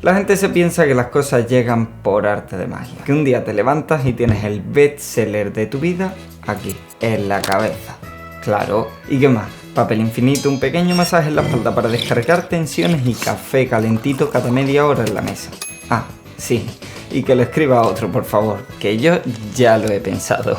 La gente se piensa que las cosas llegan por arte de magia, que un día te levantas y tienes el bestseller de tu vida aquí, en la cabeza. Claro, ¿y qué más? Papel infinito, un pequeño masaje en la espalda para descargar tensiones y café calentito cada media hora en la mesa. Ah, sí, y que lo escriba otro, por favor, que yo ya lo he pensado.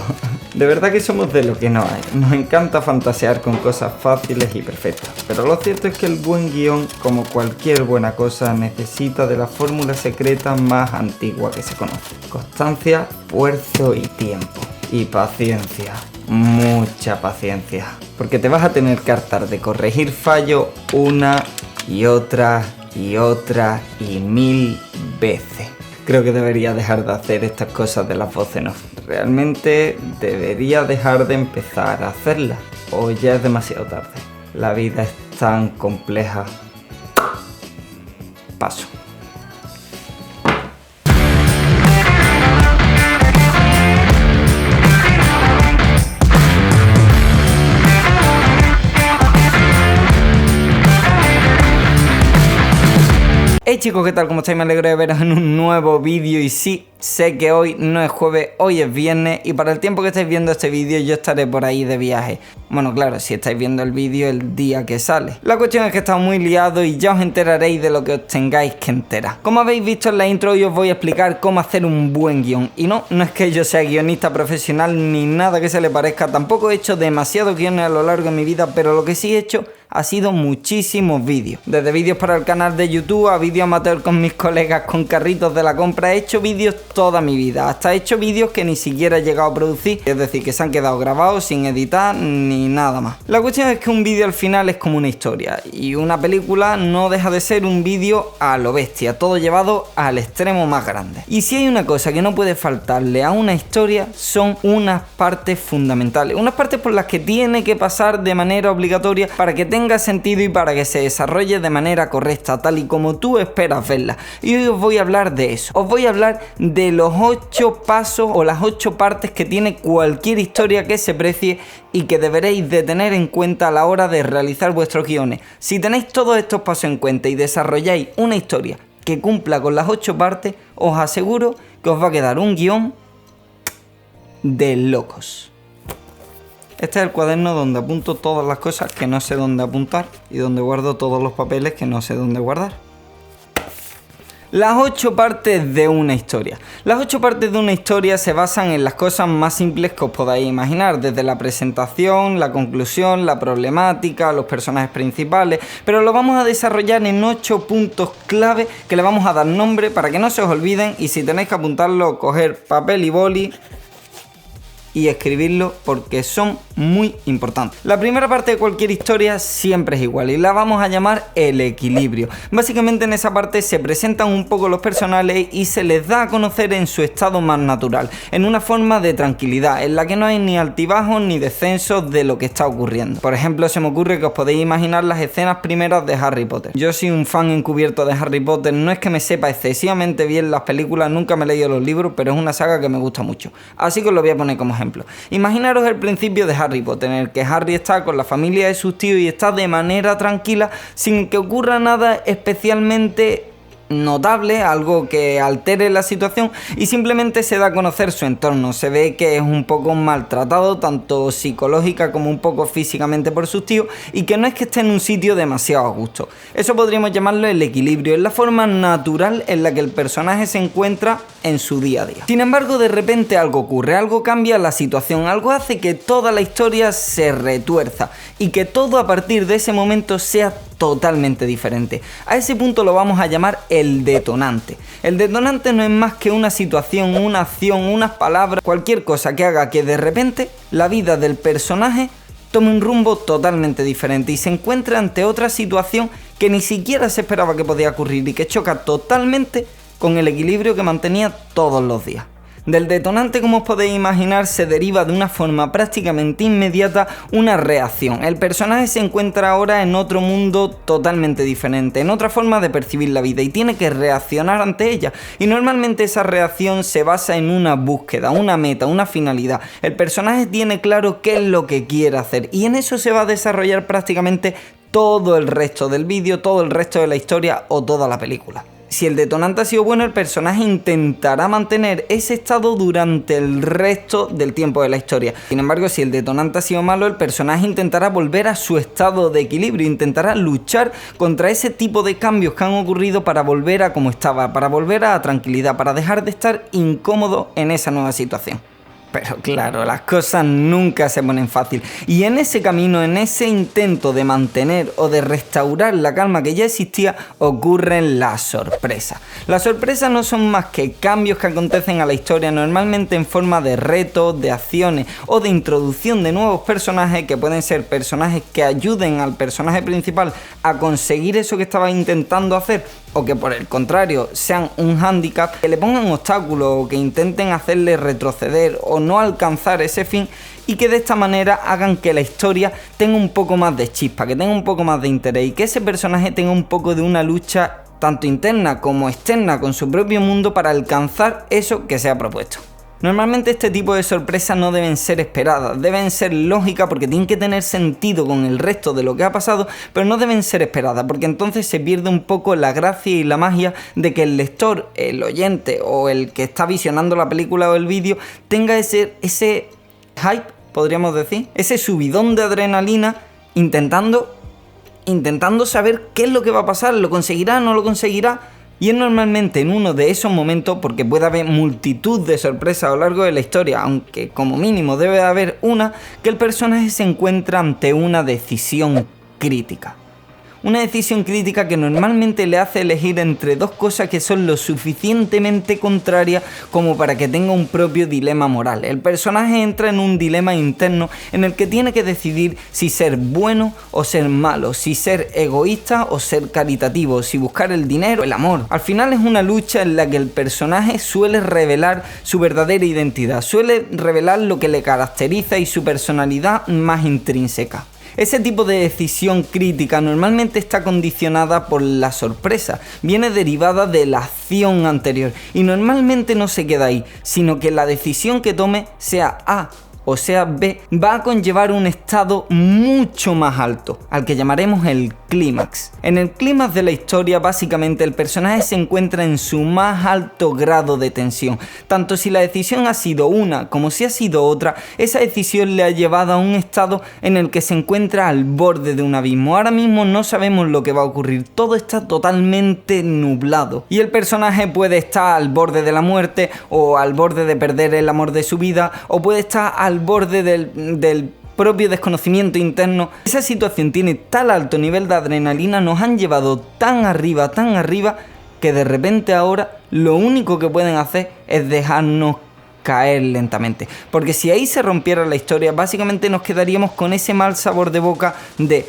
De verdad que somos de lo que no hay. Nos encanta fantasear con cosas fáciles y perfectas. Pero lo cierto es que el buen guión, como cualquier buena cosa, necesita de la fórmula secreta más antigua que se conoce. Constancia, esfuerzo y tiempo. Y paciencia. Mucha paciencia. Porque te vas a tener que hartar de corregir fallo una y otra y otra y 1000 veces. Creo que debería dejar de hacer estas cosas de las voces en off. Realmente debería dejar de empezar a hacerlas. O ya es demasiado tarde. La vida es tan compleja. Paso. Hey chicos, ¿qué tal? ¿Cómo estáis? Me alegro de veros en un nuevo vídeo. Y sí, sé que hoy no es jueves, hoy es viernes. Y para el tiempo que estáis viendo este vídeo yo estaré por ahí de viaje. Bueno, claro, si estáis viendo el vídeo el día que sale. La cuestión es que he estado muy liado y ya os enteraréis de lo que os tengáis que enterar. Como habéis visto en la intro, hoy os voy a explicar cómo hacer un buen guión. Y no es que yo sea guionista profesional ni nada que se le parezca. Tampoco he hecho demasiados guiones a lo largo de mi vida, pero lo que sí he hecho ha sido muchísimos vídeos. Desde vídeos para el canal de YouTube a vídeos amateur con mis colegas con carritos de la compra. He hecho vídeos toda mi vida. Hasta he hecho vídeos que ni siquiera he llegado a producir. Es decir, que se han quedado grabados sin editar ni nada más. La cuestión es que un vídeo al final es como una historia. Y una película no deja de ser un vídeo a lo bestia. Todo llevado al extremo más grande. Y si hay una cosa que no puede faltarle a una historia, son unas partes fundamentales. Unas partes por las que tiene que pasar de manera obligatoria para que tenga sentido y para que se desarrolle de manera correcta, tal y como tú esperas verla. Y hoy os voy a hablar de eso. Os voy a hablar de los 8 pasos o las 8 partes que tiene cualquier historia que se precie y que deberéis de tener en cuenta a la hora de realizar vuestros guiones. Si tenéis todos estos pasos en cuenta y desarrolláis una historia que cumpla con las 8 partes, os aseguro que os va a quedar un guión de locos. Este es el cuaderno donde apunto todas las cosas que no sé dónde apuntar y donde guardo todos los papeles que no sé dónde guardar. Las 8 partes de una historia. Las 8 partes de una historia se basan en las cosas más simples que os podáis imaginar, desde la presentación, la conclusión, la problemática, los personajes principales, pero lo vamos a desarrollar en 8 puntos clave que le vamos a dar nombre para que no se os olviden, y si tenéis que apuntarlo, coger papel y boli y escribirlo porque son muy importantes. La primera parte de cualquier historia siempre es igual y la vamos a llamar el equilibrio. Básicamente en esa parte se presentan un poco los personajes y se les da a conocer en su estado más natural, en una forma de tranquilidad, en la que no hay ni altibajos ni descensos de lo que está ocurriendo. Por ejemplo, se me ocurre que os podéis imaginar las escenas primeras de Harry Potter. Yo soy un fan encubierto de Harry Potter, no es que me sepa excesivamente bien las películas, nunca me he leído los libros, pero es una saga que me gusta mucho. Así que os lo voy a poner como ejemplo. Imaginaros el principio de Harry Potter, en el que Harry está con la familia de sus tíos y está de manera tranquila, sin que ocurra nada especialmente notable, algo que altere la situación, y simplemente se da a conocer su entorno. Se ve que es un poco maltratado, tanto psicológica como un poco físicamente por sus tíos, y que no es que esté en un sitio demasiado a gusto. Eso podríamos llamarlo el equilibrio, es la forma natural en la que el personaje se encuentra en su día a día. Sin embargo, de repente algo ocurre, algo cambia la situación, algo hace que toda la historia se retuerza y que todo a partir de ese momento sea totalmente diferente. A ese punto lo vamos a llamar el detonante. El detonante no es más que una situación, una acción, unas palabras, cualquier cosa que haga que de repente la vida del personaje tome un rumbo totalmente diferente y se encuentre ante otra situación que ni siquiera se esperaba que podía ocurrir y que choca totalmente con el equilibrio que mantenía todos los días. Del detonante, como os podéis imaginar, se deriva de una forma prácticamente inmediata una reacción. El personaje se encuentra ahora en otro mundo totalmente diferente, en otra forma de percibir la vida y tiene que reaccionar ante ella. Y normalmente esa reacción se basa en una búsqueda, una meta, una finalidad. El personaje tiene claro qué es lo que quiere hacer y en eso se va a desarrollar prácticamente todo el resto del vídeo, todo el resto de la historia o toda la película. Si el detonante ha sido bueno, el personaje intentará mantener ese estado durante el resto del tiempo de la historia. Sin embargo, si el detonante ha sido malo, el personaje intentará volver a su estado de equilibrio, intentará luchar contra ese tipo de cambios que han ocurrido para volver a como estaba, para volver a la tranquilidad, para dejar de estar incómodo en esa nueva situación. Pero claro, las cosas nunca se ponen fácil, y en ese camino, en ese intento de mantener o de restaurar la calma que ya existía, ocurren las sorpresas. Las sorpresas no son más que cambios que acontecen a la historia, normalmente en forma de retos, de acciones o de introducción de nuevos personajes, que pueden ser personajes que ayuden al personaje principal a conseguir eso que estaba intentando hacer, o que por el contrario sean un hándicap, que le pongan obstáculos o que intenten hacerle retroceder o no alcanzar ese fin, y que de esta manera hagan que la historia tenga un poco más de chispa, que tenga un poco más de interés y que ese personaje tenga un poco de una lucha tanto interna como externa con su propio mundo para alcanzar eso que se ha propuesto. Normalmente este tipo de sorpresas no deben ser esperadas, deben ser lógicas porque tienen que tener sentido con el resto de lo que ha pasado, pero no deben ser esperadas porque entonces se pierde un poco la gracia y la magia de que el lector, el oyente o el que está visionando la película o el vídeo tenga ese hype, podríamos decir, ese subidón de adrenalina intentando saber qué es lo que va a pasar, ¿lo conseguirá, no lo conseguirá? Y es normalmente en uno de esos momentos, porque puede haber multitud de sorpresas a lo largo de la historia, aunque como mínimo debe haber una, que el personaje se encuentra ante una decisión crítica. Una decisión crítica que normalmente le hace elegir entre dos cosas que son lo suficientemente contrarias como para que tenga un propio dilema moral. El personaje entra en un dilema interno en el que tiene que decidir si ser bueno o ser malo, si ser egoísta o ser caritativo, si buscar el dinero o el amor. Al final es una lucha en la que el personaje suele revelar su verdadera identidad, suele revelar lo que le caracteriza y su personalidad más intrínseca. Ese tipo de decisión crítica normalmente está condicionada por la sorpresa, viene derivada de la acción anterior y normalmente no se queda ahí, sino que la decisión que tome, sea A o sea B, va a conllevar un estado mucho más alto, al que llamaremos el clímax. En el clímax de la historia, básicamente el personaje se encuentra en su más alto grado de tensión. Tanto si la decisión ha sido una como si ha sido otra, esa decisión le ha llevado a un estado en el que se encuentra al borde de un abismo. Ahora mismo no sabemos lo que va a ocurrir, todo está totalmente nublado. Y el personaje puede estar al borde de la muerte, o al borde de perder el amor de su vida, o puede estar al borde del propio desconocimiento interno. Esa situación tiene tal alto nivel de adrenalina, nos han llevado tan arriba, que de repente ahora lo único que pueden hacer es dejarnos caer lentamente. Porque si ahí se rompiera la historia, básicamente nos quedaríamos con ese mal sabor de boca de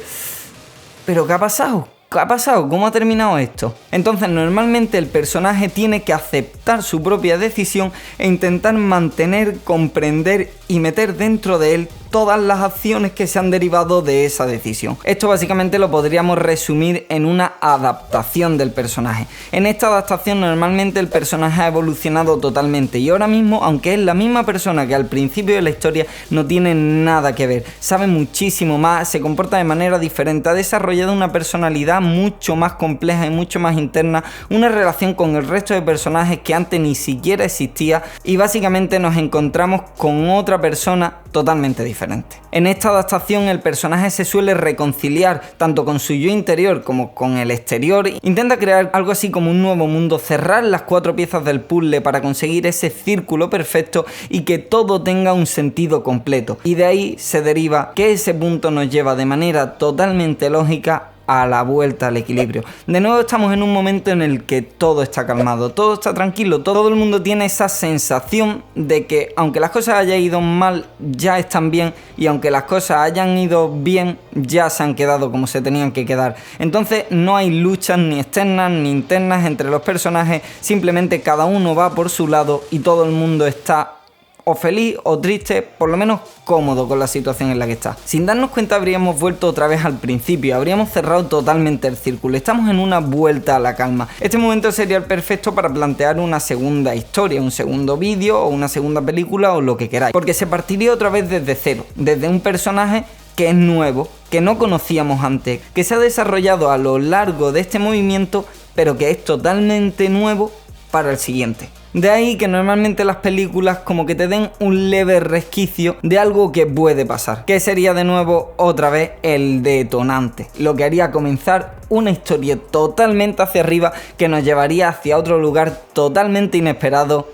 ¿pero qué ha pasado? ¿Qué ha pasado? ¿Cómo ha terminado esto? Entonces normalmente el personaje tiene que aceptar su propia decisión e intentar mantener, comprender y meter dentro de él todas las acciones que se han derivado de esa decisión. Esto básicamente lo podríamos resumir en una adaptación del personaje. En esta adaptación normalmente el personaje ha evolucionado totalmente y ahora mismo, aunque es la misma persona que al principio de la historia, no tiene nada que ver. Sabe muchísimo más, se comporta de manera diferente, ha desarrollado una personalidad mucho más compleja y mucho más interna, una relación con el resto de personajes que antes ni siquiera existía, y básicamente nos encontramos con otra persona totalmente diferente. En esta adaptación el personaje se suele reconciliar tanto con su yo interior como con el exterior, intenta crear algo así como un nuevo mundo, cerrar las 4 piezas del puzzle para conseguir ese círculo perfecto y que todo tenga un sentido completo, y de ahí se deriva que ese punto nos lleva de manera totalmente lógica a la vuelta al equilibrio. De nuevo estamos en un momento en el que todo está calmado, todo está tranquilo, todo el mundo tiene esa sensación de que aunque las cosas hayan ido mal, ya están bien, y aunque las cosas hayan ido bien, ya se han quedado como se tenían que quedar. Entonces no hay luchas ni externas ni internas entre los personajes, simplemente cada uno va por su lado y todo el mundo está o feliz o triste, por lo menos cómodo con la situación en la que está. Sin darnos cuenta habríamos vuelto otra vez al principio, habríamos cerrado totalmente el círculo, estamos en una vuelta a la calma. Este momento sería el perfecto para plantear una segunda historia, un segundo vídeo o una segunda película o lo que queráis, porque se partiría otra vez desde cero, desde un personaje que es nuevo, que no conocíamos antes, que se ha desarrollado a lo largo de este movimiento pero que es totalmente nuevo para el siguiente. De ahí que normalmente las películas como que te den un leve resquicio de algo que puede pasar, que sería de nuevo otra vez el detonante, lo que haría comenzar una historia totalmente hacia arriba que nos llevaría hacia otro lugar totalmente inesperado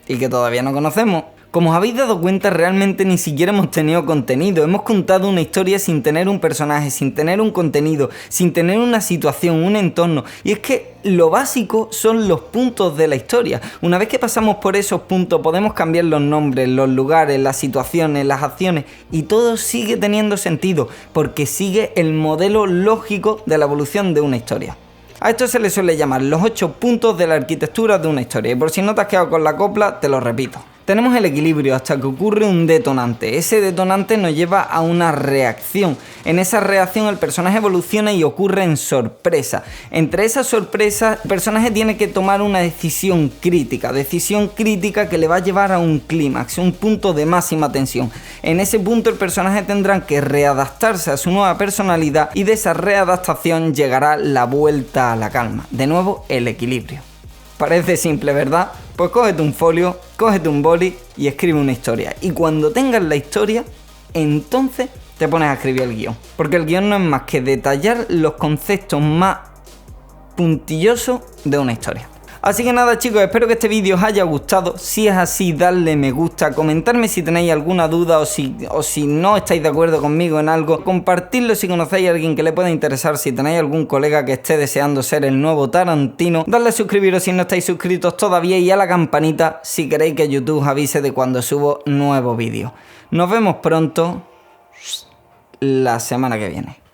y que todavía no conocemos. Como os habéis dado cuenta, realmente ni siquiera hemos tenido contenido, hemos contado una historia sin tener un personaje, sin tener un contenido, sin tener una situación, un entorno, y es que lo básico son los puntos de la historia. Una vez que pasamos por esos puntos podemos cambiar los nombres, los lugares, las situaciones, las acciones, y todo sigue teniendo sentido, porque sigue el modelo lógico de la evolución de una historia. A esto se le suele llamar los 8 puntos de la arquitectura de una historia, y por si no te has quedado con la copla, te lo repito. Tenemos el equilibrio hasta que ocurre un detonante. Ese detonante nos lleva a una reacción. En esa reacción el personaje evoluciona y ocurre en sorpresa. Entre esas sorpresas, el personaje tiene que tomar una decisión crítica que le va a llevar a un clímax, un punto de máxima tensión. En ese punto el personaje tendrá que readaptarse a su nueva personalidad y de esa readaptación llegará la vuelta a la calma. De nuevo, el equilibrio. Parece simple, ¿verdad? Pues cógete un folio, cógete un boli y escribe una historia. Y cuando tengas la historia, entonces te pones a escribir el guión. Porque el guión no es más que detallar los conceptos más puntillosos de una historia. Así que nada, chicos, espero que este vídeo os haya gustado. Si es así, dadle me gusta, comentarme si tenéis alguna duda o si no estáis de acuerdo conmigo en algo, compartidlo si conocéis a alguien que le pueda interesar, si tenéis algún colega que esté deseando ser el nuevo Tarantino, dadle a suscribiros si no estáis suscritos todavía y a la campanita si queréis que YouTube os avise de cuando subo nuevos vídeos. Nos vemos pronto la semana que viene.